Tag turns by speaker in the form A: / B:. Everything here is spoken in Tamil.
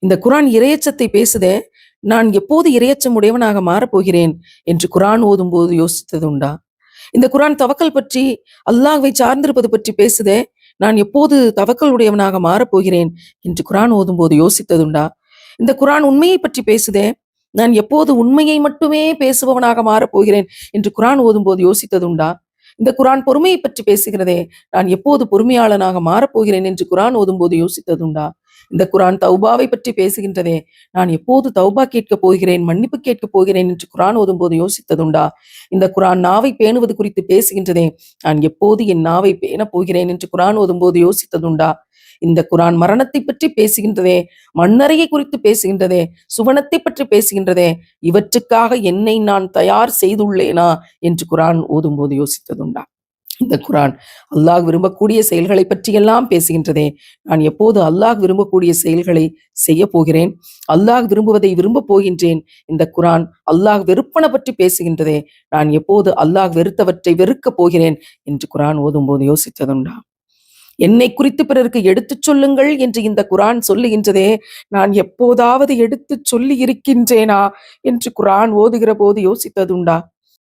A: இந்த குரான் இரையச்சத்தை பேசுதே, நான் எப்போது இரையச்சம் உடையவனாக மாறப்போகிறேன் என்று குரான் ஓதும் போது யோசித்தது உண்டா? இந்த குரான் தவக்கல் பற்றி, அல்லாஹ்வை சார்ந்திருப்பது பற்றி பேசுதே, நான் எப்போது தவக்கல் உடையவனாக மாறப்போகிறேன் என்று குரான் ஓதும் போது யோசித்ததுண்டா? இந்த குரான் உண்மையை பற்றி பேசுதே, நான் எப்போது உண்மையை மட்டுமே பேசுபவனாக மாறப்போகிறேன் என்று குரான் ஓதும் போது யோசித்ததுண்டா? இந்த குரான் பொறுமையை பற்றி பேசுகிறதே, நான் எப்போது பொறுமையாளனாக மாறப்போகிறேன் என்று குரான் ஓதும் போது யோசித்ததுண்டா? இந்த குரான் தௌபாவை பற்றி பேசுகின்றதே, நான் எப்போது தௌபா கேட்கப் போகிறேன், மன்னிப்பு கேட்கப் போகிறேன் என்று குரான் ஓதும் போது யோசித்ததுண்டா? இந்த குரான் நாவை பேணுவது குறித்து பேசுகின்றதே, நான் எப்போது என் நாவை பேணப் போகிறேன் என்று குரான் ஓதும் போது யோசித்ததுண்டா? இந்த குரான் மரணத்தை பற்றி பேசுகின்றதே, மண்ணறையை குறித்து பேசுகின்றதே, சுவனத்தை பற்றி பேசுகின்றதே, இவற்றுக்காக என்னை நான் தயார் செய்துள்ளேனா என்று குரான் ஓதும் போது யோசித்ததுண்டா? இந்த குரான் அல்லாஹ் விரும்பக்கூடிய செயல்களை பற்றியெல்லாம் பேசுகின்றதே, நான் எப்போது அல்லாஹ் விரும்பக்கூடிய செயல்களை செய்ய போகிறேன், அல்லாஹ் விரும்புவதை விரும்பப் போகின்றேன். இந்த குரான் அல்லாஹ் வெறுப்பன பற்றி பேசுகின்றதே, நான் எப்போது அல்லாஹ் வெறுத்தவற்றை வெறுக்கப் போகிறேன் என்று குரான் ஓதும் போது யோசித்ததுண்டா? என்னை குறித்து பிறருக்கு எடுத்துச் சொல்லுங்கள் என்று இந்த குரான் சொல்லுகின்றதே, நான் எப்போதாவது எடுத்துச் சொல்லி இருக்கின்றேனா என்று குரான் ஓதுகிற போது யோசித்ததுண்டா?